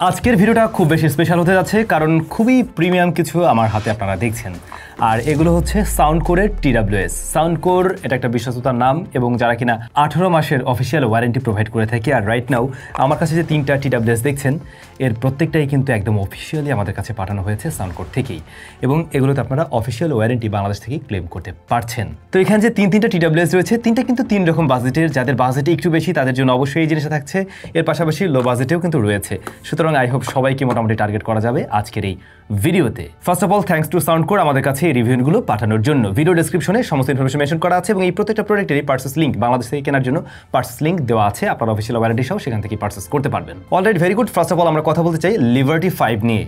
আজকের ভিডিওটা খুব বেশি স্পেশাল হতে যাচ্ছে কারণ খুবই প্রিমিয়াম কিছু আমার হাতে আপনারা দেখছেন। আর এগুলো হচ্ছে সাউন্ডকোরের TWS। সাউন্ডকোর এটা একটা বিশ্বস্ততার নাম এবং যারা কিনা 18 মাসের অফিসিয়াল ওয়ারেন্টি প্রোভাইড করে থাকে। আর রাইট নাও আমার কাছে যে 3টা TWS দেখছেন এর প্রত্যেকটাই কিন্তু একদম অফিসিয়ালি আমাদের কাছে পাঠানো হয়েছে সাউন্ডকোর থেকেই, এবং এগুলোতে আপনারা অফিসিয়াল ওয়ারেন্টি বাংলাদেশ থেকে ক্লেম করতে পারছেন। তো এখানে যে তিনটা TWS রয়েছে, তিনটা কিন্তু 3 রকম বাজেটের। যাদের বাজেট একটু বেশি তাদের জন্য অবশ্যই এই জিনিসটা থাকছে, এর পাশাপাশি লো বাজেটেও কিন্তু রয়েছে। সুতরাং আই হোপ সবাইকে মোটামুটি টার্গেট করা যাবে আজকের এই ভিডিওতে। First of all thanks to Soundcore আমাদের কাছে এই রিভিউগুলো পাঠানোর জন্য। ভিডিও ডেসক্রিপশনে সমস্ত ইনফরমেশন মেনশন করা আছে এবং এই প্রত্যেকটা প্রোডাক্টেরই পার্সেস লিঙ্ক বাংলাদেশ থেকে কেনার জন্য পার্সেস লিঙ্ক দেওয়া আছে। আপনার অফিসিয়াল ওয়ারেন্টি সহ সেখান থেকে পার্সেস করতে পারবেন। Alright, very good. First of all আমরা কথা বলতে চাই লিবার্টি 5 নিয়ে।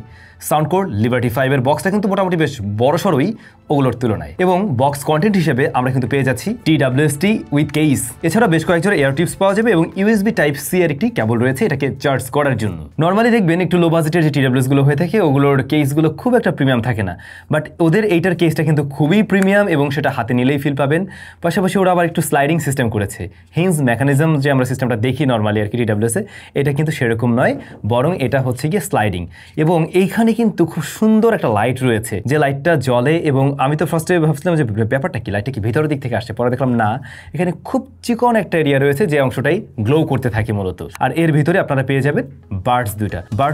সাউন্ডকোর লিবার্টি 5 এর বক্সটা কিন্তু মোটামুটি বেশ বড়সড়ই ওগুলোর তুলনায়, এবং বক্স কন্টেন্ট হিসেবে আমরা কিন্তু পেয়ে যাচ্ছি TWS-T উইথ কেস। এছাড়া বেশ কয়েকজন এয়ার টিপস পাওয়া যাবে এবং USB Type-C এর একটি কেবল রয়েছে এটাকে চার্জ করার জন্য। নর্মালি দেখবেন একটু লো বাজেটের যে TWS গুলো হয়ে থাকে ওগুলোর কেসগুলো খুব একটা প্রিমিয়াম থাকে না, বাট ওদের এইটার কেসটা কিন্তু খুবই প্রিমিয়াম এবং সেটা হাতে নিলেই ফিল পাবেন। পাশাপাশি ওরা আবার একটু স্লাইডিং সিস্টেম করেছে। হিঞ্জ মেকানিজম যে আমরা সিস্টেমটা দেখি নর্মালি আর কি TWS-এ, এটা কিন্তু সেরকম নয়, বরং এটা হচ্ছে গিয়ে স্লাইডিং। এবং এইখানে কিন্তু খুব সুন্দর একটা লাইট রয়েছে, যে লাইটটা জ্বলে। এবং আমি তো ফার্স্টে ভাবছিলাম যে ব্যাপারটা কি, লাইটটা কি ভিতরের দিক থেকে আসছে, পরে দেখলাম না, এখানে খুব চিকন একটা এরিয়া রয়েছে যে অংশটাই গ্লো করতে থাকে মূলত। আর এর ভিতরে আপনারা পেয়ে যাবেন বার্ডস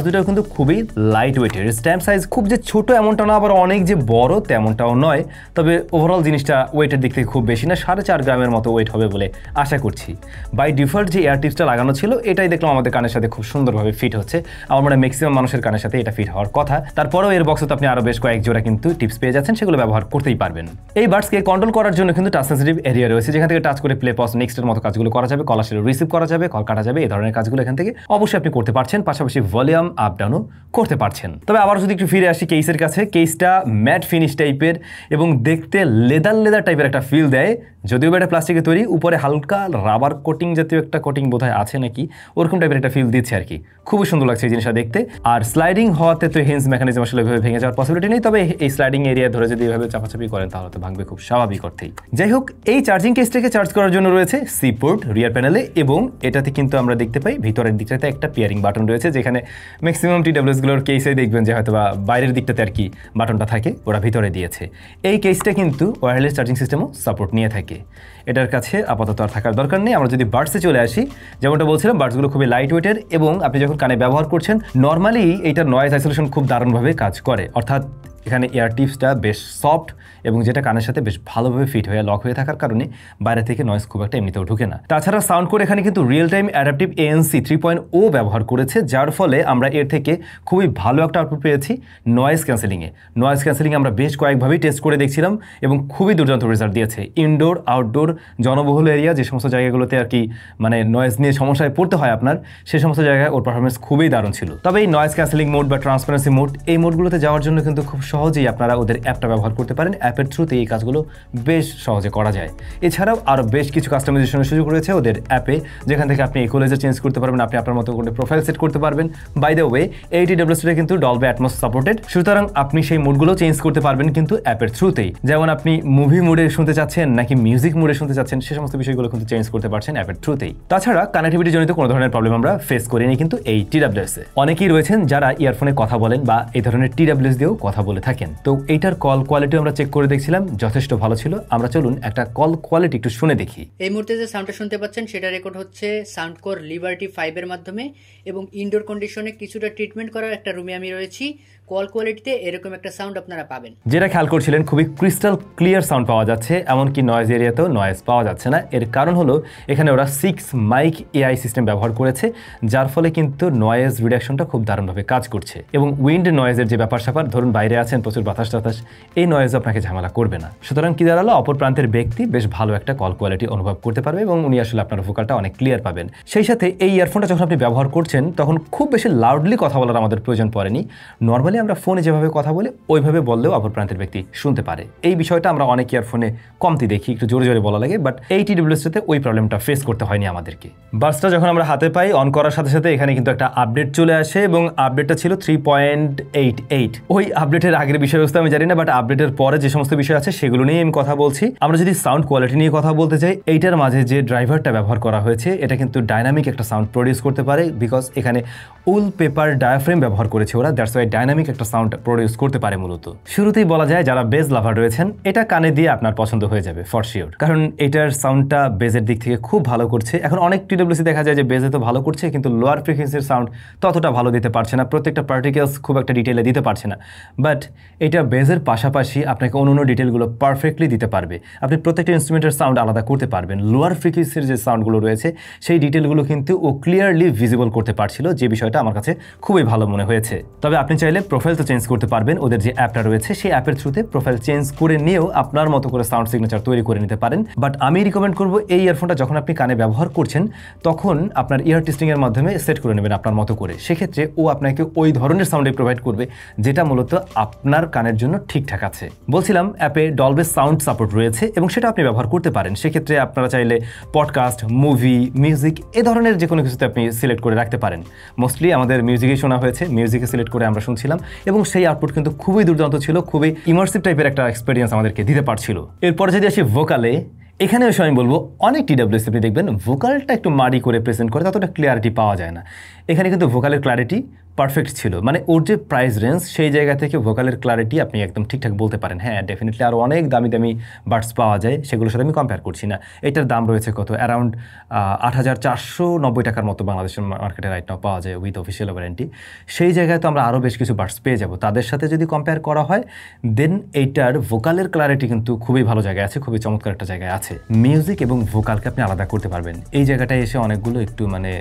দুটাও কিন্তু খুবই লাইট ওয়েটের। স্ট্যাম্প সাইজ খুব যে ছোট এমনটা না, আবার অনেক যে বড় তেমনটাও নয়, তবে ওভারঅল জিনিসটা ওয়েটের দিক থেকে খুব বেশি না, 4.5 গ্রামের মতো ওয়েট হবে বলে আশা করছি। বাই ডিফল্ট যে এয়ার টিপসটা লাগানো ছিল এটাই দেখলাম আমাদের কানের সাথে খুব সুন্দরভাবে ফিট হচ্ছে। আমার মনে হয় ম্যাক্সিমাম মানুষের কানের সাথে এটা ফিট হওয়ার কথা। তারপরেও এর বক্সে তো আপনি আরও বেশ কয়েক জোড়া কিন্তু টিপস পেয়ে যাচ্ছেন, সেগুলো ব্যবহার করতেই পারবেন। এই বার্ডসকে কন্ট্রোল করার জন্য কিন্তু টাচ সেন্সিটিভ এরিয়া রয়েছে, যেখান থেকে টাচ করে প্লে পজ নেক্সটের মতো কাজগুলো করা যাবে, কল আসলে রিসিভ করা যাবে, কল কাটা যাবে, এই ধরনের কাজগুলো এখান থেকে অবশ্যই আপনি করতে পারছেন। পাশাপাশি ভলিউম আপ ডাউনও করতে পারছেন। তবে আবার যদি একটু ফিরে আসি কেসের কাছে, কেসটা ম্যাট ফিনিশ টাইপের এবং দেখতে লেদার টাইপের একটা ফিল দেয়। যদিও এটা প্লাস্টিকের তৈরি, উপরে হালকা রাবার কোটিং জাতীয় একটা কোটিং বোধহয় আছে নাকি, ওরকম টাইপের একটা ফিল দিচ্ছে আর কি। খুবই সুন্দর লাগছে এই জিনিসটা দেখতে। আর স্লাইডিং হওয়াতে তো হিঞ্জ মেকানিজম আসলে এভাবে ভেঙে যাওয়ার পসিবিলিটি নেই, তবে এই স্লাইডিং এরিয়া ধরে যদি এভাবে চাপাচাপি করেন তাহলে তো ভাঙবে খুব স্বাভাবিক অর্থেই। যাই হোক, এই চার্জিং কেসটাকে চার্জ করার জন্য রয়েছে সি পোর্ট রিয়ার প্যানেলে, এবং এটাতে কিন্তু আমরা দেখতে পাই ভিতরের দিকটাতে একটা পিয়ারিং বাটন রয়েছে, যেখানে ম্যাক্সিমাম TWS গুলোর কেসে দেখবেন যে হয়তো বা বাইরের দিকটাতে আর কি বাটনটা থাকে, ওরা ভিতরে দিয়েছে। এই কেসটা কিন্তু ওয়্যারলেস চার্জিং সিস্টেমও সাপোর্ট নিয়ে থাকে। এটার কাছে আপাতত আর থাকার দরকার নেই। আমরা যদি বার্ডসে চলে আসি, যেমনটা বলছিলাম বার্ডসগুলো খুবই লাইট ওয়েটের, এবং আপনি যখন কানে ব্যবহার করছেন নর্মালি এইটার নয়েজ আইসোলেশন খুব দারুণভাবে কাজ করে। অর্থাৎ এখানে এয়ার টিপসটা বেশ সফট এবং যেটা কানের সাথে বেশ ভালোভাবে ফিট হয়ে লক হয়ে থাকার কারণে বাইরে থেকে নয়েজ খুব একটা এমনিতেও ঢুকে না। তাছাড়া সাউন্ডকোর এখানে কিন্তু রিয়েল টাইম অ্যাডাপটিভ ANC 3.0 ব্যবহার করেছে, যার ফলে আমরা এর থেকে খুবই ভালো একটা আউটপুট পেয়েছি নয়েজ ক্যান্সেলিংয়ে। নয়েজ ক্যান্সেলিং আমরা বেশ কয়েকভাবেই টেস্ট করে দেখছিলাম এবং খুবই দুর্দান্ত রেজাল্ট দিয়েছে। ইনডোর, আউটডোর, জনবহুল এরিয়া, যে সমস্ত জায়গাগুলোতে আর কি মানে নয়েজ নিয়ে সমস্যায় পড়তে হয় আপনার, সেই সমস্ত জায়গায় ওর পারফরমেন্স খুবই দারুণ ছিল। তবে এই নয়েজ ক্যান্সেলিং মোড বা ট্রান্সপারেন্সি মোড, এই মোডগুলোতে যাওয়ার জন্য কিন্তু খুব সহজেই আপনারা ওদের অ্যাপটা ব্যবহার করতে পারেন। অ্যাপের থ্রুতে এই কাজগুলো বেশ সহজে করা যায়। এছাড়াও আরও বেশ কিছু কাস্টমাইজেশনের সুযোগ রয়েছে ওদের অ্যাপে, যেখান থেকে আপনি ইকুয়ালাইজার চেঞ্জ করতে পারবেন, আপনি আপনার মতো করে প্রোফাইল সেট করতে পারবেন। বাই দ্য ওয়ে, এই TWS-টা কিন্তু ডলবি অ্যাটমস সাপোর্টেড, সুতরাং আপনি সেই মোডগুলো চেঞ্জ করতে পারবেন কিন্তু অ্যাপের থ্রুতেই। যেমন আপনি মুভি মোডে শুনতে চাচ্ছেন নাকি মিউজিক মোডে শুনতে চাচ্ছেন, সে সমস্ত বিষয়গুলো কিন্তু চেঞ্জ করতে পারছেন অ্যাপের থ্রুতেই। তাছাড়া কানেক্টিভিটি জনিত কোনো ধরনের প্রবলেম আমরা ফেস করিনি কিন্তু এই TWS-এ। অনেকেই রয়েছেন যারা ইয়ারফোনে কথা বলেন বা এই ধরনের TWS দিয়েও কথা বলে থাকেন, তো এইটার কল কোয়ালিটি আমরা চেক করে দেখছিলাম, যথেষ্ট ভালো ছিল। আমরা চলুন একটা কল কোয়ালিটি একটু শুনে দেখি। এই মুহূর্তে যে সাউন্ডটা শুনতে পাচ্ছেন সেটা রেকর্ড হচ্ছে সাউন্ডকোর লিবার্টি 5 এর মাধ্যমে, এবং ইনডোর কন্ডিশনে কিছুটা ট্রিটমেন্ট করার একটা রুমে আমি রয়েছি। কল কোয়ালিটিতে এরকম একটা সাউন্ড আপনারা পাবেন। যেটা খেয়াল করছিলেন খুবই ক্রিস্টাল ক্লিয়ার সাউন্ড পাওয়া যাচ্ছে, এমনকি নয়েজ এরিয়াতেও নয়েজ পাওয়া যাচ্ছে না। এর কারণ হলো এখানে ওরা 6 মাইক AI সিস্টেম ব্যবহার করেছে, যার ফলে কিন্তু নয়েজ রিডাকশনটা খুব দারুণভাবে কাজ করছে। এবং উইন্ড নয়েজের যে ব্যাপার স্যাপার, ধরুন বাইরে আছেন প্রচুর বাতাস টাতাস, এই নয়েজ আপনাকে ঝামেলা করবে না। সুতরাং কি দাঁড়ালো, অপর প্রান্তের ব্যক্তি বেশ ভালো একটা কল কোয়ালিটি অনুভব করতে পারবে এবং উনি আসলে আপনার ভোকালটা অনেক ক্লিয়ার পাবেন। সেই সাথে এই ইয়ারফোনটা যখন আপনি ব্যবহার করছেন তখন খুব বেশি লাউডলি কথা বলার আমাদের প্রয়োজন পড়েনি। নর্মালি আমরা ফোনে যেভাবে কথা বলি ওইভাবে বললেও অপর প্রান্তের ব্যক্তি শুনতে পারে। এই বিষয়টা আমরা অনেক ইয়ারফোনে কমতি দেখি, একটু জোরে জোরে বলা লাগে, বাট এই TWS-টাতে ওই প্রবলেমটা ফেস করতে হয়নি আমাদেরকে। বাসটা যখন আমরা হাতে পাই, অন করার সাথে সাথে এখানে কিন্তু একটা আপডেট চলে আসে এবং আপডেটটা ছিল 3.88। ওই আপডেটের আগের বিষয়বস্তু আমি জানি না, বাট আপডেটের পরে যে সমস্ত বিষয় আছে সেগুলো নিয়ে আমি কথা বলছি। আমরা যদি সাউন্ড কোয়ালিটি নিয়ে কথা বলতে চাই, এইটার মাঝে যে ড্রাইভারটা ব্যবহার করা হয়েছে এটা কিন্তু ডাইনামিক একটা সাউন্ড প্রডিউস করতে পারে, বিকজ এখানে উল পেপার ডায়াফ্রেম ব্যবহার করেছে ওরা, দ্যাটস ওয়াই ডাইনামিক একটা সাউন্ড প্রডিউস করতে পারে মূলত। শুরুতেই বলা যায় যারা বেজ লাভার রয়েছেন এটা কানে দিয়ে আপনার পছন্দ হয়ে যাবে ফর শিওর, কারণ এটার সাউন্ডটা বেজের দিক থেকে খুব ভালো করছে। এখন অনেক টিডব্লিউসি দেখা যায় যে বেজে তো ভালো করছে কিন্তু লোয়ার ফ্রিকোয়েন্সির সাউন্ড ততটা ভালো দিতে পারছে না, প্রত্যেকটা পার্টিকেলস খুব একটা ডিটেলে দিতে পারছে না। বাট এটা বেজের পাশাপাশি আপনাকে অন্য ডিটেলগুলো পারফেক্টলি দিতে পারবে। আপনি প্রত্যেকটা ইনস্ট্রুমেন্টের সাউন্ড আলাদা করতে পারবেন। লোয়ার ফ্রিকোয়েন্সির যে সাউন্ডগুলো রয়েছে সেই ডিটেলগুলো কিন্তু ও ক্লিয়ারলি ভিজিবল করতে পারছিল, যে বিষয়টা আমার কাছে খুবই ভালো মনে হয়েছে। তবে আপনি চাইলে প্রোফাইল তো চেঞ্জ করতে পারবেন, ওদের যে অ্যাপটা রয়েছে সেই অ্যাপের থ্রুতে প্রোফাইল চেঞ্জ করে নিয়েও আপনার মতো করে সাউন্ড সিগনেচার তৈরি করে নিতে পারেন। বাট আমি রিকমেন্ড করব এই ইয়ারফোনটা যখন আপনি কানে ব্যবহার করছেন তখন আপনার ইয়ার টেস্টিংয়ের মাধ্যমে সেট করে নেবেন আপনার মতো করে। সেক্ষেত্রে ও আপনাকে ওই ধরনের সাউন্ডে প্রোভাইড করবে যেটা মূলত আপনার কানের জন্য ঠিকঠাক আছে। বলছিলাম অ্যাপে ডলবে সাউন্ড সাপোর্ট রয়েছে এবং সেটা আপনি ব্যবহার করতে পারেন। সেক্ষেত্রে আপনারা চাইলে পডকাস্ট, মুভি, মিউজিক এ ধরনের যে কোনো কিছুতে আপনি সিলেক্ট করে রাখতে পারেন। মোস্টলি আমাদের মিউজিকেই শোনা হয়েছে, মিউজিকে সিলেক্ট করে আমরা শুনছিলাম এবং সেই আউটপুট কিন্তু খুবই দুর্দান্ত ছিল, খুবই ইমার্সিভ টাইপের একটা এক্সপিরিয়েন্স আমাদেরকে দিতে পারছিল। এরপরে যদি আসি ভোকালে, এখানে এসে আমি বলবো অনেক টিডব্লিউএস আপনি দেখবেন ভোকালটা একটু মাড়ি করে প্রেজেন্ট করে, ততটা ক্লিয়ারিটি পাওয়া যায় না। এখানে কিন্তু ভোকালের ক্লারিটি পারফেক্ট ছিল, মানে ওর যে প্রাইস রেঞ্জ সেই জায়গা থেকে ভোকালের ক্লারিটি আপনি একদম ঠিকঠাক বলতে পারেন। হ্যাঁ, ডেফিনেটলি আরও অনেক দামি দামি বাডস পাওয়া যায়, সেগুলোর সাথে আমি কম্পেয়ার করছি না। এটার দাম রয়েছে কত, অ্যারাউন্ড 8,490 টাকার মতো বাংলাদেশের মার্কেটে রাইট নাও পাওয়া যায় উইথ অফিসিয়াল ওয়ারেন্টি। সেই জায়গায় তো আমরা আরও বেশ কিছু বাডস পেয়ে যাব। তাদের সাথে যদি কম্পেয়ার করা হয় দেন এইটার ভোকালের ক্লারিটি কিন্তু খুবই ভালো জায়গায় আছে, খুবই চমৎকার একটা জায়গায় আছে। মিউজিক এবং ভোকালকে আপনি আলাদা করতে পারবেন। এই জায়গাটায় এসে অনেকগুলো একটু মানে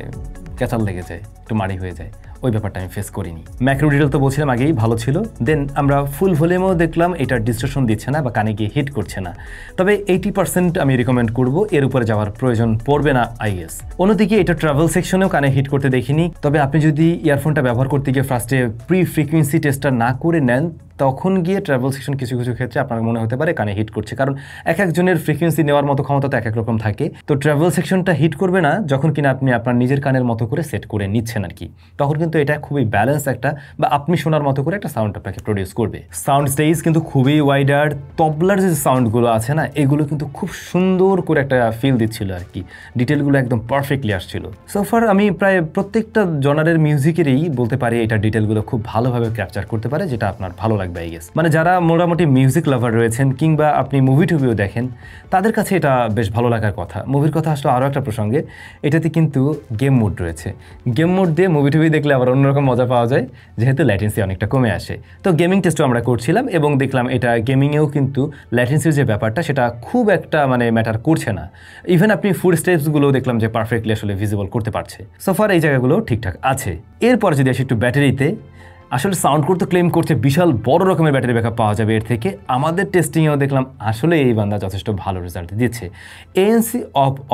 ক্যাচাল লেগে যায়, একটু মাড়ি হয়ে যায়, ওই ব্যাপারটা আমি ফেস করিনি। ম্যাক্রো ডিটেল তো বলছিলাম আগেই ভালো ছিল। দেন আমরা ফুল ভলিউমেও দেখলাম এটার ডিস্ট্রেশন দিচ্ছে না বা কানে গিয়ে হিট করছে না। তবে 80% আমি রিকমেন্ড করব, এর উপরে যাওয়ার প্রয়োজন পড়বে না আই গেস। অন্যদিকে এটা ট্রাভেল সেকশনেও কানে হিট করতে দেখিনি। তবে আপনি যদি ইয়ারফোনটা ব্যবহার করতে গিয়ে ফার্স্টে প্রি ফ্রিকুয়েন্সি টেস্টটা না করে নেন তখন গিয়ে ট্রাভেল সেকশন কিছু কিছু ক্ষেত্রে আপনার মনে হতে পারে কানে হিট করছে, কারণ এক একজনের ফ্রিকোয়েন্সি নেওয়ার মতো ক্ষমতা তো এক এক রকম থাকে। তো ট্রাভেল সেকশনটা হিট করবে না যখন কিনা আপনি আপনার নিজের কানের মতো করে সেট করে নিচ্ছেন আর কি। তখন কিন্তু এটা খুবই ব্যালেন্স একটা বা আপনি শোনার মতো করে একটা সাউন্ড আপনাকে প্রডিউস করবে। সাউন্ড স্টেজ কিন্তু খুবই ওয়াইডার, তবলার যে সাউন্ডগুলো আছে না এগুলো কিন্তু খুব সুন্দর করে একটা ফিল দিচ্ছিল আর কি, ডিটেলগুলো একদম পারফেক্টলি আসছিল। সোফার আমি প্রায় প্রত্যেকটা জনারের মিউজিকেরই বলতে পারি এটা ডিটেলগুলো খুব ভালোভাবে ক্যাপচার করতে পারে, যেটা আপনার ভালো লাগবে আই গেস। মানে যারা মোটামুটি মিউজিক লাভার রয়েছেন কিংবা আপনি মুভি টুভিও দেখেন তাদের কাছে এটা বেশ ভালো লাগার কথা। মুভির কথা আসলে আরও একটা প্রসঙ্গে, এটাতে কিন্তু গেম মোড রয়েছে। গেম মোড দিয়ে মুভি টুভি দেখলে আবার অন্যরকম মজা পাওয়া যায়, যেহেতু ল্যাটেন্সি অনেকটা কমে আসে। তো গেমিং টেস্টও আমরা করছিলাম এবং দেখলাম এটা গেমিংয়েও কিন্তু ল্যাটেন্সির যে ব্যাপারটা সেটা খুব একটা মানে ম্যাটার করছে না। ইভেন আপনি ফুড স্টেপসগুলোও দেখলাম যে পারফেক্টলি আসলে ভিজিবল করতে পারছে। সোফার এই জায়গাগুলো ঠিকঠাক আছে। এরপর যদি আসি একটু ব্যাটারিতে, আসলে সাউন্ড করতে ক্লেম করছে বিশাল বড় রকমের ব্যাটারি ব্যাকআপ পাওয়া যাবে এর থেকে। আমাদের টেস্টিংয়েও দেখলাম আসলে এই বান্দা যথেষ্ট ভালো রেজাল্ট দিচ্ছে। এএনসি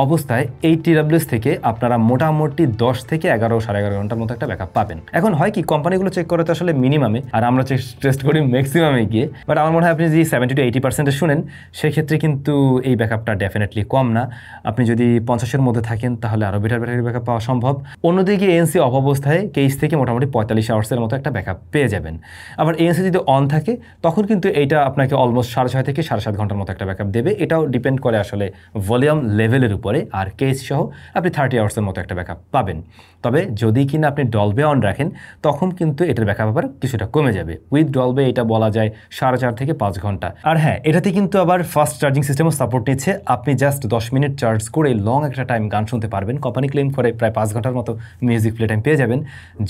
অবস্থায় এই টিডব্লিউএস থেকে আপনারা মোটামুটি 10 থেকে 11 সাড়ে 11 ঘন্টার মতো একটা ব্যাকআপ পাবেন। এখন হয় কি কোম্পানিগুলো চেক করে তো আসলে মিনিমামে, আর আমরা টেস্ট করি ম্যাক্সিমামে গিয়ে। বাট আমার মনে হয় আপনি যদি 70 to 80% শুনেন সেক্ষেত্রে কিন্তু এই ব্যাকআপটা ডেফিনেটলি কম না। আপনি যদি 50-এর মধ্যে থাকেন তাহলে আরও বেটার ব্যাটারি ব্যাকআপ পাওয়া সম্ভব। অন্যদিকে এএনসি অফ অবস্থায় কেস থেকে মোটামুটি 45 আওয়ার্সের মতো একটা ব্যাকআপ পেয়ে যাবেন। আবার এএনসি যদি অন থাকে তখন কিন্তু এইটা আপনাকে অলমোস্ট 6.5 থেকে 7.5 ঘন্টার মতো একটা ব্যাকআপ দেবে। এটাও ডিপেন্ড করে আসলে ভলিউম লেভেলের উপরে, আর কেস সহ আপনি 30 আওয়ার্সের মতো একটা ব্যাকআপ পাবেন। তবে যদি কিনা আপনি ডলবে অন রাখেন তখন কিন্তু এটার ব্যাকআপ আবার কিছুটা কমে যাবে। উইথ ডলবে এটা বলা যায় 4.5 থেকে 5 ঘন্টা। আর হ্যাঁ, এটাতে কিন্তু আবার ফাস্ট চার্জিং সিস্টেমও সাপোর্ট নিচ্ছে। আপনি জাস্ট 10 মিনিট চার্জ করে লং একটা টাইম গান শুনতে পারবেন। কোম্পানি ক্লেম করে প্রায় 5 ঘন্টার মতো মিউজিক প্লে টাইম পেয়ে যাবেন,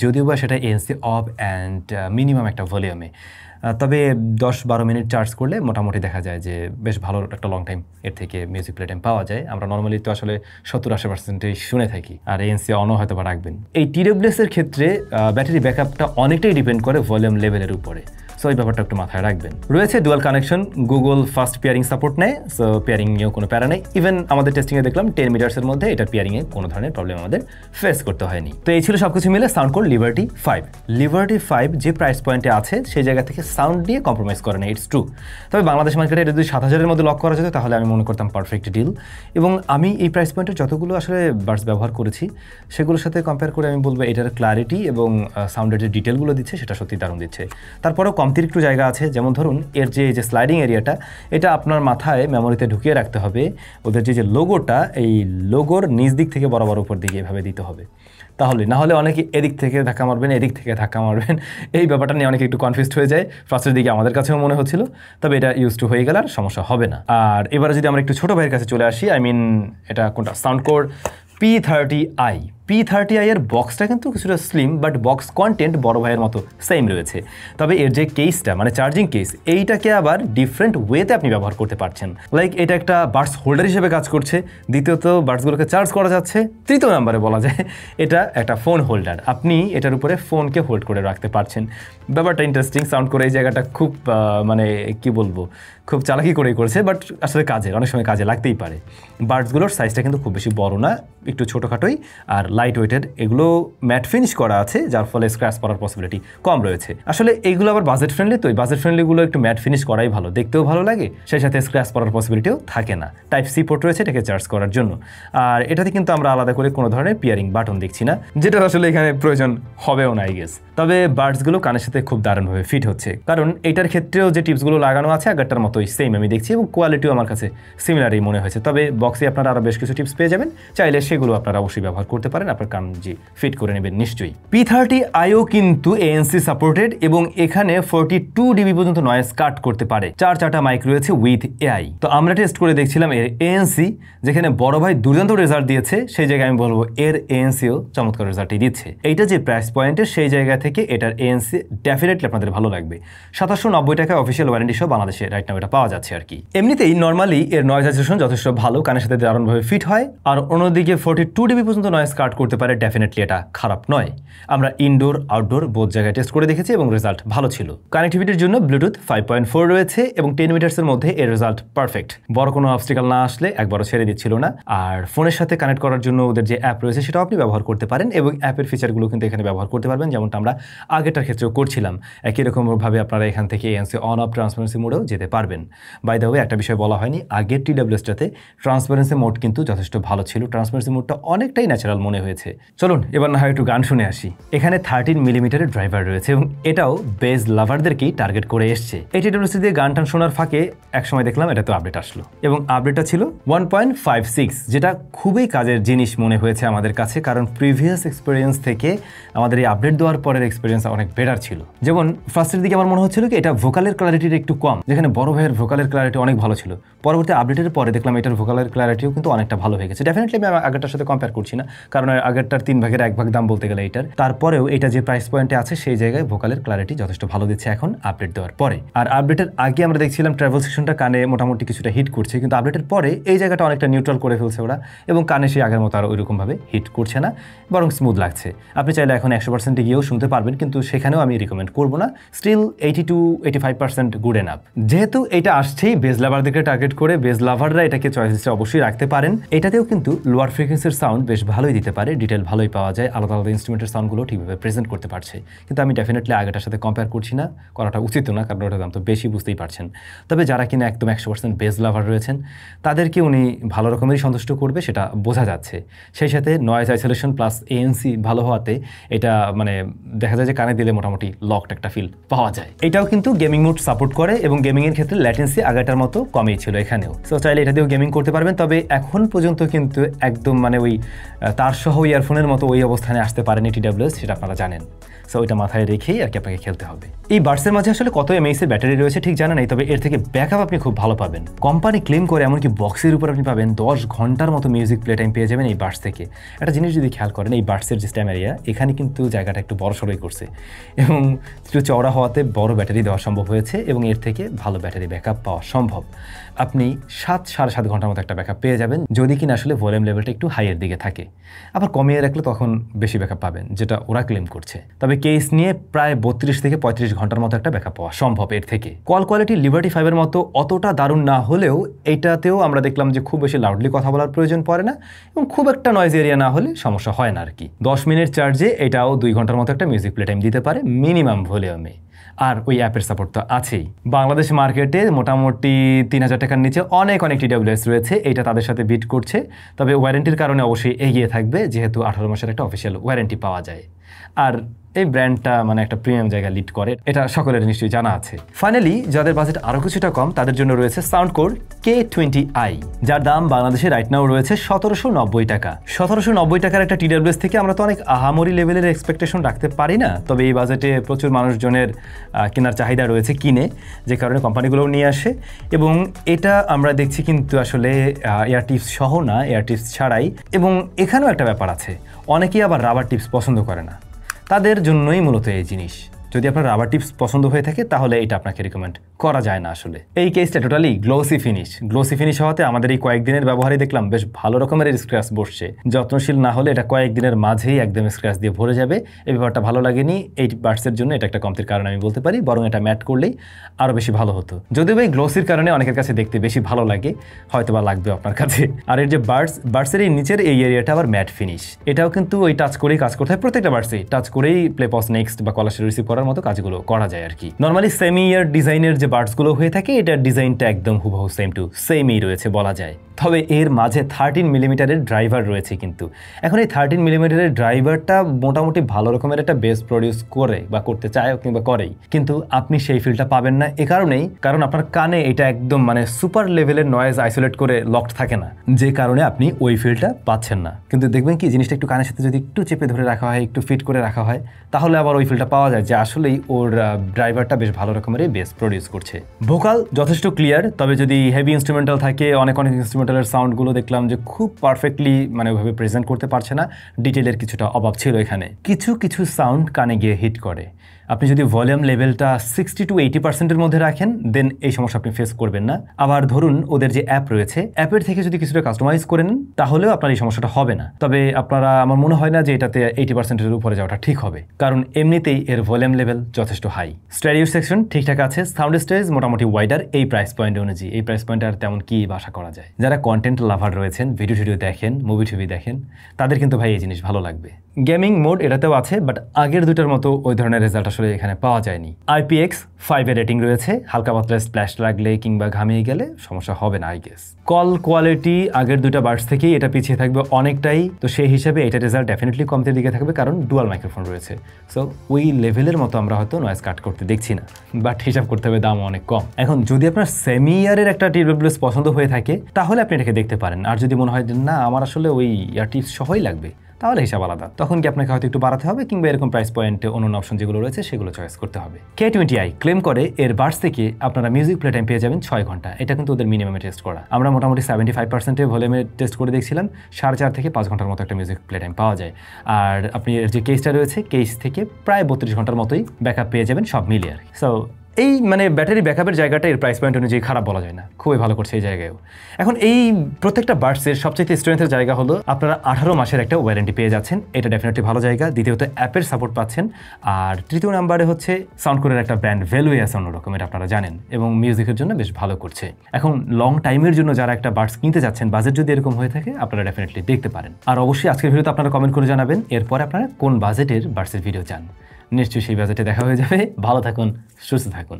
যদিও বা সেটা এএনসি অফ অ্যান্ড মিনিমাম একটা ভলিউমে। তবে 10-12 মিনিট চার্জ করলে মোটামুটি দেখা যায় যে বেশ ভালো একটা লং টাইম এর থেকে মিউজিক প্লে টাইম পাওয়া যায়। আমরা নর্মালি তো আসলে 70-80% শুনে থাকি, আর এএনসি অনও হয়তো বা রাখবেন। এই টিডব্লিউএস এর ক্ষেত্রে ব্যাটারি ব্যাকআপটা অনেকটাই ডিপেন্ড করে ভলিউম লেভেলের উপরে, সো এই ব্যাপারটা একটু মাথায় রাখবেন। রয়েছে dual connection, Google fast pairing support নেয়, সো পেয়ারিং নিয়েও কোনো প্যারা নেই। ইভেন আমাদের টেস্টিংয়ে দেখলাম 10 মিটার্সের মধ্যে এটার পেয়ারিংয়ে কোনো ধরনের প্রবলেম আমাদের ফেস করতে হয়নি। তো এই ছিল সবকিছু মিলে সাউন্ডকোর লিবার্টি 5। লিবার্টি 5 যে প্রাইস পয়েন্টে আছে সেই জায়গা থেকে সাউন্ড নিয়ে কম্প্রোমাইজ করে না, ইটস ট্রু। তবে বাংলাদেশ মার্কেটে এটা যদি 7,000-এর মধ্যে লক করা যেত তাহলে আমি মনে করতাম পারফেক্ট ডিল। এবং আমি এই প্রাইস পয়েন্টে যতগুলো আসলে বাডস ব্যবহার করেছি সেগুলোর সাথে কম্পেয়ার করে আমি বলবো এটার ক্লারিটি এবং সাউন্ডের যে ডিটেলগুলো দিচ্ছে সেটা সত্যি দারুণ দিচ্ছে। তারপরেও কমতির একটু জায়গা আছে, যেমন ধরুন এর যে স্লাইডিং এরিয়াটা এটা আপনার মাথায় মেমোরিতে ঢুকিয়ে রাখতে হবে। ওদের যে লোগোটা, এই লোগোর নিচ দিক থেকে বরাবর উপর দিকে এভাবে দিতে হবে। তাহলে না হলে অনেকে এদিক থেকে ধাক্কা মারবেন, এদিক থেকে ধাক্কা মারবেন, এই ব্যাপারটা নিয়ে অনেকে একটু কনফিউজড হয়ে যায়। ফার্স্টের দিকে আমাদের কাছেও মনে হচ্ছিল, তবে এটা ইউজ টু হয়ে গেলে আর সমস্যা হবে না। আর এবারে যদি আমরা একটু ছোটো ভাইয়ের কাছে চলে আসি, এটা কোনটা, সাউন্ডকোর P30i। P30i এর বক্সটা কিন্তু কিছুটা স্লিম, বাট বক্স কন্টেন্ট বড় ভাইয়ের মতো সেম রয়েছে। তবে এর যে কেসটা, মানে চার্জিং কেস, এইটাকে আবার ডিফারেন্ট ওয়েতে আপনি ব্যবহার করতে পারছেন। লাইক এটা একটা বাডস হোল্ডার হিসেবে কাজ করছে, দ্বিতীয়ত বাডসগুলোকে চার্জ করা যাচ্ছে, তৃতীয় নাম্বারে বলা যায় এটা একটা ফোন হোল্ডার, আপনি এটার উপরে ফোনকে হোল্ড করে রাখতে পারছেন। ব্যাপারটা ইন্টারেস্টিং। সাউন্ড করে এই জায়গাটা খুব মানে কি বলবো, খুব চালাকি করেই করেছে, বাট আসলে অনেক সময় কাজে লাগতেই পারে। বাডসগুলোর সাইজটা কিন্তু খুব বেশি বড় না, একটু ছোটোখাটোই, আর লাইট ওয়েটেড। এগুলো ম্যাট ফিনিশ করা আছে, যার ফলে স্ক্র্যাচ পড়ার পসিবিলিটি কম রয়েছে। আসলে এইগুলো আবার বাজেট ফ্রেন্ডলি, তো এই বাজেট ফ্রেন্ডলিগুলো একটু ম্যাট ফিনিশ করাই ভালো, দেখতেও ভালো লাগে, সেই সাথে স্ক্র্যাচ পড়ার পসিবিলিটিও থাকে না। টাইপ সি পোর্ট রয়েছে এটাকে চার্জ করার জন্য। আর এটাতে কিন্তু আমরা আলাদা করে কোনো ধরনের পিয়ারিং বাটন দেখছি না, যেটা আসলে এখানে প্রয়োজন হবেও না আই গেস। তবে বাডসগুলো কানের সাথে খুব দারুণভাবে ফিট হচ্ছে, কারণ এটার ক্ষেত্রেও যে টিপসগুলো লাগানো আছে আগেরটার মতোই সেম আমি দেখছি, এবং কোয়ালিটিও আমার কাছে সিমিলারই মনে হয়েছে। তবে বক্সে আপনারা আরও বেশ কিছু টিপস পেয়ে যাবেন, চাইলে সেগুলো আপনারা অবশ্যই ব্যবহার করতে পারেন, আপনার কান যে ফিট করে নেবেন নিশ্চয়ই। P30iও কিন্তু ANC সাপোর্টেড, এবং এখানে 42 dB পর্যন্ত নয়েজ কাট করতে পারে। 4টা মাইক রয়েছে উইথ AI। তো আমরা টেস্ট করে দেখছিলাম এর ANC, যেখানে বড় ভাই দুর্দান্ত রেজাল্ট দিয়েছে, সেই জায়গায় আমি বলবো এর ANCও চমৎকার রেজাল্টই দিচ্ছে। এইটা যে প্রাইস পয়েন্টের, সেই জায়গা থেকে এটার ANC ডেফিনেটলি আপনাদের ভালো লাগবে। 2790 টাকায় অফিসিয়াল ওয়ারেন্টি সহ বাংলাদেশে রাইট নাও এটা পাওয়া যাচ্ছে আর কি। এমনিতেই নর্মালি এর নয়েজ আইসোলেশন যথেষ্ট ভালো, কানের সাথে দারুণভাবে ফিট হয়। আর অন্যদিকে 42 dB পর্যন্ত নয়েজ কাট করতে পারে, ডেফিনেটলি এটা খারাপ নয়। আমরা ইনডোর আউটডোর বোথ জায়গায় টেস্ট করে দেখেছি এবং রেজাল্ট ভালো ছিল। কানেক্টিভিটির জন্য ব্লুটুথ 5.4 রয়েছে এবং 10 মিটার্সের মধ্যে এর রেজাল্ট পারফেক্ট। বড় কোনো অবস্টিকাল না আসলে একবারও ছেড়ে দিচ্ছিল না। আর ফোনের সাথে কানেক্ট করার জন্য ওদের যে অ্যাপ রয়েছে সেটাও আপনি ব্যবহার করতে পারেন, এবং অ্যাপের ফিচারগুলো কিন্তু এখানে ব্যবহার করতে পারবেন, যেমনটা আমরা আগেরটার ক্ষেত্রেও করছিলাম। একই রকমভাবে আপনারা এখান থেকে ANC অন অফ ট্রান্সপারেন্সি মোডেও যেতে পারবেন। বাই দ্য ওয়ে, একটা বিষয় বলা হয়নি, আগের TWS-টাতে ট্রান্সপারেন্সি মোড কিন্তু যথেষ্ট ভালো ছিল, ট্রান্সপারেন্সি মোডটা অনেকটাই ন্যাচারাল মনে হয়েছে। চলুন এবার না হয় একটু গান শুনে আসি। এখানে 13 মিলিমিটারের ড্রাইভার রয়েছে, এবং এটাও বেজ লাভারদেরকেই টার্গেট করে এসছে। এই TWS দিয়ে গান টান শোনার ফাঁকে একসময় দেখলাম এটা তো আপডেট আসলো, এবং আপডেটটা ছিল 1.56, যেটা খুবই কাজের জিনিস মনে হয়েছে আমাদের কাছে, কারণ প্রিভিয়াস এক্সপিরিয়েন্স থেকে আমাদের এই আপডেট দেওয়ার পরের এক্সপিরিয়েন্স অনেক বেটার ছিল। যেমন ফার্স্টের দিকে আমার মনে হচ্ছিল কি এটা ভোকালের ক্লারিটিটা একটু কম, যেখানে বড় ভাইয়ের ভোকালের ক্লারিটি অনেক ভালো ছিল। পরবর্তী আপডেটের পরে দেখলাম এটার ভোকালের ক্লারিটিও কিন্তু অনেকটা ভালো হয়ে গেছে। ডেফিনেটলি আমি আগেরটার সাথে কম্পেয়ার করছি না, কারণ আগেরটার 3 ভাগের 1 ভাগ দাম বলতে গেলে এটার। তারপরেও এটা যে প্রাইস পয়েন্টে আছে সেই জায়গায় ভোকালের ক্লারিটি যথেষ্ট ভালো দিচ্ছে এখন আপডেট দেওয়ার পরে। আর আপডেটের আগে আমরা দেখছিলাম ট্রাভেল সেকশনটা কানে মোটামুটি কিছুটা হিট করছে, কিন্তু আপডেটের পরে এই জায়গাটা অনেকটা নিউট্রাল করে ফেলছে ওরা, এবং কানে সেই আগের মতো আর ওইরকমভাবে হিট করছে না, বরং স্মুথ লাগছে। আপনি চাইলে এখন 100% গিয়েও শুনতে পারবেন, কিন্তু সেখানেও আমি রিকমেন্ড করবো না। Still 80 to 85% good enough. যেহেতু এটা আসছেই বেজ লাভারদেরকে টার্গেট করে, বেজ লাভাররা এটাকে চয়েস লিস্টে অবশ্যই রাখতে পারেন। এটাতেও কিন্তু লোয়ার ফ্রিকোয়েন্সির সাউন্ড বেশ ভালোই দিতে পারে, ডিটেল ভালোই পাওয়া যায়, আলাদা আলাদা ইনস্ট্রুমেন্টের সাউন্ডগুলো ঠিকভাবে প্রেজেন্ট করতে পারছে। কিন্তু আমি ডেফিনেটলি আগেটার সাথে কম্পেয়ার করছি না, করাটা উচিত না, কারণ ওটার দাম তো বেশি, বুঝতেই পারছেন। তবে যারা কিনা একদম 100% বেজ লাভার রয়েছেন তাদেরকে উনি ভালো রকমেরই সন্তুষ্ট করবে, সেটা বোঝা যাচ্ছে। সেই সাথে নয়েজ আইসোলেশন প্লাস ANC ভালো হওয়াতে এটা মানে দেখা যায় যে কানে দিলে মোটামুটি লকড একটা ফিল পাওয়া যায়। এটাও কিন্তু গেমিং মোড সাপোর্ট করে, এবং গেমিংয়ের ক্ষেত্রে ল্যাটেন্সি আগেটার মতো কমই ছিল এখানেও। সো চাইলে এটা দিয়েও গেমিং করতে পারবেন। তবে এখন পর্যন্ত কিন্তু একদম মানে ওই তার সহ ইয়ারফোনের মতো ওই অবস্থানে আসতে পারেনি TWS, সেটা আপনারা জানেন। সো ওইটা মাথায় রেখেই আর কি আপনাকে খেলতে হবে। এই বাডসের মাঝে আসলে কত mAh এর ব্যাটারি রয়েছে ঠিক জানা নেই, তবে এর থেকে ব্যাকআপ আপনি খুব ভালো পাবেন। কোম্পানি ক্লেম করে এমনকি বক্সের উপর আপনি পাবেন 10 ঘন্টার মতো মিউজিক প্লে টাইম পেয়ে যাবেন এই বাডস থেকে। একটা জিনিস যদি খেয়াল করেন, এই বাডসের যে স্ট্যাম এরিয়া এখানে কিন্তু জায়গাটা একটু বড় সড়োই করছে, এবং একটু চওড়া হওয়াতে বড় ব্যাটারি দেওয়া সম্ভব হয়েছে, এবং এর থেকে ভালো ব্যাটারি ব্যাকআপ পাওয়া সম্ভব। আপনি 7-7.5 ঘন্টার মতো একটা ব্যাকআপ পেয়ে যাবেন, যদি কিনা আসলে ভলিউম লেভেলটা একটু হাইয়ের দিকে থাকে। আবার কমিয়ে রাখলে তখন বেশি ব্যাকআপ পাবেন, যেটা ওরা ক্লেম করছে। তবে কেস নিয়ে প্রায় 32 থেকে 35 ঘন্টার মতো একটা ব্যাকআপ পাওয়া সম্ভব এর থেকে। কল কোয়ালিটি লিবার্টি 5-এর মতো অতটা দারুণ না হলেও এইটাতেও আমরা দেখলাম যে খুব বেশি লাউডলি কথা বলার প্রয়োজন পড়ে না, এবং খুব একটা নয়েজ এরিয়া না হলে সমস্যা হয় না আর কি। 10 মিনিট চার্জে এটাও 2 ঘন্টার মতো একটা মিউজিক প্লে টাইম দিতে পারে মিনিমাম ভলিউমে। আর ওই অ্যাপের সাপোর্ট তো আছেই। বাংলাদেশ মার্কেটে মোটামুটি 3000 টাকার নিচে অনেক TWS রয়েছে, এটা তাদের সাথে বিট করছে। তবে ওয়ারেন্টির কারণে অবশ্যই এগিয়ে থাকবে, যেহেতু 18 মাসের একটা অফিসিয়াল ওয়ারেন্টি পাওয়া যায়। আর এই ব্র্যান্ডটা মানে একটা প্রিমিয়াম জায়গা লিড করে, এটা সকলের নিশ্চয়ই জানা আছে। ফাইনালি যাদের বাজেট আরো কিছুটা কম তাদের জন্য রয়েছে সাউন্ডকোর K20i, যার দাম বাংলাদেশে রাইট নাও রয়েছে 1790 টাকা। 1790 টাকার একটা TWS থেকে আমরা তো অনেক আহামরি লেভেলের এক্সপেকটেশন রাখতে পারি না, তবে এই বাজেটে প্রচুর মানুষজনের কেনার চাহিদা রয়েছে কিনে, যে কারণে কোম্পানিগুলোও নিয়ে আসে। এবং এটা আমরা দেখছি কিন্তু আসলে এয়ার টিপস সহ না, এয়ার টিপস ছাড়াই। এবং এখানেও একটা ব্যাপার আছে, অনেকেই আবার রাবার টিপস পছন্দ করে না, তাদের জন্যই মূলত এই জিনিস। যদি আপনার রাবার টিপস পছন্দ হয়ে থাকে তাহলে এটা আপনাকে রিকমেন্ড করা যায় না আসলে। এই কেসটা টোটালি গ্লোসি ফিনিশ হওয়াতে আমাদের এই কয়েকদিনের ব্যবহারই দেখলাম বেশ ভালো রকমের স্ক্র্যাচ বসছে। যত্নশীল না হলে এটা কয়েকদিনের মাঝেই একদম স্ক্র্যাচ দিয়ে ভরে যাবে। এই ব্যাপারটা ভালো লাগেনি, এই বার্ডসের জন্য এটা একটা কমতির কারণ আমি বলতে পারি, বরং এটা ম্যাট করলেই আরও বেশি ভালো হতো। যদিও এই গ্লোসির কারণে অনেকের কাছে দেখতে বেশি ভালো লাগে, হয়তো বা লাগবে আপনার কাছে। আর এর যে বার্ডসের এই নিচের এই এরিয়াটা আবার ম্যাট ফিনিশ, এটাও কিন্তু ওই টাচ করেই কাজ করতে হয়। প্রত্যেকটা বার্ডসেই টাচ করেই প্লে পজ নেক্সট বা কলার রিসিভ করার মতো কাজগুলো করা যায় আর কি। নর্মালি সেমি ইয়ার ডিজাইনের যে বার্ডসগুলো হয়ে থাকে এটার ডিজাইনটা একদম হুবহু সেমই রয়েছে বলা যায়। তবে এর মাঝে 13 মিলিমিটারের ড্রাইভার রয়েছে কিন্তু। এখন এই 13 মিলিমিটারের ড্রাইভারটা মোটামুটি ভালো রকমের একটা বেস প্রডিউস করে বা করতে চায় কিংবা করেই, কিন্তু আপনি সেই ফিলটা পাবেন না এ কারণেই, কারণ আপনার কানে এটা একদম মানে সুপার লেভেলের নয়েজ আইসোলেট করে লকড থাকে না, যে কারণে আপনি ওই ফিলটা পাচ্ছেন না। কিন্তু দেখবেন কি জিনিসটা একটু কানের সাথে যদি একটু চেপে ধরে রাখা হয়, একটু ফিট করে রাখা হয়, তাহলে আবার ওই ফিলটা পাওয়া যায় যে আসলেই ওর ড্রাইভারটা বেশ ভালো রকমেরই বেস প্রডিউস করছে। ভোকাল যথেষ্ট ক্লিয়ার, তবে যদি হেভি ইনস্ট্রুমেন্টাল থাকে, অনেক ইনস্ট্রুমেন্টালের সাউন্ডগুলো দেখলাম যে খুব পারফেক্টলি মানে ওইভাবে প্রেজেন্ট করতে পারছে না, ডিটেলের কিছুটা অভাব ছিল এখানে। কিছু সাউন্ড কানে গিয়ে হিট করে। আপনি যদি ভলিউম লেভেলটা 60 to 80% মধ্যে রাখেন দেন এই সমস্যা আপনি ফেস করবেন না। আবার ধরুন ওদের যে অ্যাপ রয়েছে, অ্যাপের থেকে যদি কিছুটা কাস্টমাইজ করে নেন তাহলেও আপনার এই সমস্যাটা হবে না। তবে আপনারা, আমার মনে হয় না যে এটাতে 80%-এর উপরে যাওয়াটা ঠিক হবে, কারণ এমনিতেই এর ভলিউম লেভেল যথেষ্ট হাই। স্টেরিও সেকশন ঠিকঠাক আছে, সাউন্ড স্টেজ মোটামুটি ওয়াইডার এই প্রাইস পয়েন্ট অনুযায়ী। এই প্রাইস পয়েন্টে আর তেমন কি আশা করা যায়? যারা কন্টেন্ট লাভার রয়েছেন, ভিডিও দেখেন, মুভি দেখেন, তাদের কিন্তু ভাই এই জিনিস ভালো লাগবে। গেমিং মোড এটাতেও আছে, বাট আগের দুটার মতো ওই ধরনের রেজাল্ট আসলে এখানে পাওয়া যায়নি। IPX5 এর রেটিং রয়েছে, হালকা পাতলা স্প্ল্যাশ লাগলে কিংবা ঘামিয়ে গেলে সমস্যা হবে না আই গেস। কল কোয়ালিটি আগের দুটা বার্ডস থেকেই এটা পিছিয়ে থাকবে অনেকটাই, তো সেই হিসাবে এটা রেজাল্ট ডেফিনেটলি কমতে দিকে থাকবে, কারণ ডুয়াল মাইক্রোফোন রয়েছে। সো ওই লেভেলের মতো আমরা হয়তো নয়েজ কাট করতে দেখছি না, বাট হিসাব করতে হবে দাম অনেক কম। এখন যদি আপনার সেমি ইয়ারের একটা TWS পছন্দ হয়ে থাকে তাহলে আপনি এটাকে দেখতে পারেন। আর যদি মনে হয় যে না আমার আসলে ওই ইয়ার টিপস সহই লাগবে, তাহলে হিসাব আলাদা, তখন কি আপনাকে হয়তো একটু বাড়াতে হবে কিংবা এরকম প্রাইস পয়েন্টে অন্য অপশন যেগুলো রয়েছে সেগুলো চয়েস করতে হবে। K20i ক্লেম করে এর বার্ডস থেকে আপনারা মিউজিক প্লে টাইম পেয়ে যাবেন 6 ঘন্টা। এটা কিন্তু ওদের মিনিমামে টেস্ট করা। আমরা মোটামুটি 75% ভলিউমে টেস্ট করে দেখছিলাম, 4.5 থেকে 5 ঘন্টার মতো একটা মিউজিক প্লে টাইম পাওয়া যায়। আর আপনি এর যে কেসটা রয়েছে, কেস থেকে প্রায় 32 ঘন্টার মতোই ব্যাকআপ পেয়ে যাবেন সব মিলিয়ে। সো এই মানে ব্যাটারি ব্যাকআপের জায়গাটা এর প্রাইস পয়েন্ট অনুযায়ী খারাপ বলা যায় না, খুবই ভালো করছে এই জায়গায়ও। এখন এই প্রত্যেকটা বার্ডসের সবচেয়ে স্ট্রেংথের জায়গা হলো আপনারা 18 মাসের একটা ওয়ারেন্টি পেয়ে যাচ্ছেন, এটা ডেফিনেটলি ভালো জায়গা। দ্বিতীয়ত অ্যাপের সাপোর্ট পাচ্ছেন, আর তৃতীয় নাম্বারে হচ্ছে সাউন্ডকোরের একটা ব্র্যান্ড ভ্যালুই আছে অন্যরকম, এটা আপনারা জানেন, এবং মিউজিকের জন্য বেশ ভালো করছে। এখন লং টাইমের জন্য যারা একটা বার্ডস কিনতে যাচ্ছেন, বাজেট যদি এরকম হয়ে থাকে আপনারা ডেফিনেটলি দেখতে পারেন। আর অবশ্যই আজকের ভিডিওতে আপনারা কমেন্ট করে জানাবেন এরপরে আপনারা কোন বাজেটের বার্ডসের ভিডিও চান। নিশ্চয়ই সেই বাজেটে দেখা হয়ে যাবে। ভালো থাকুন, সুস্থ থাকুন।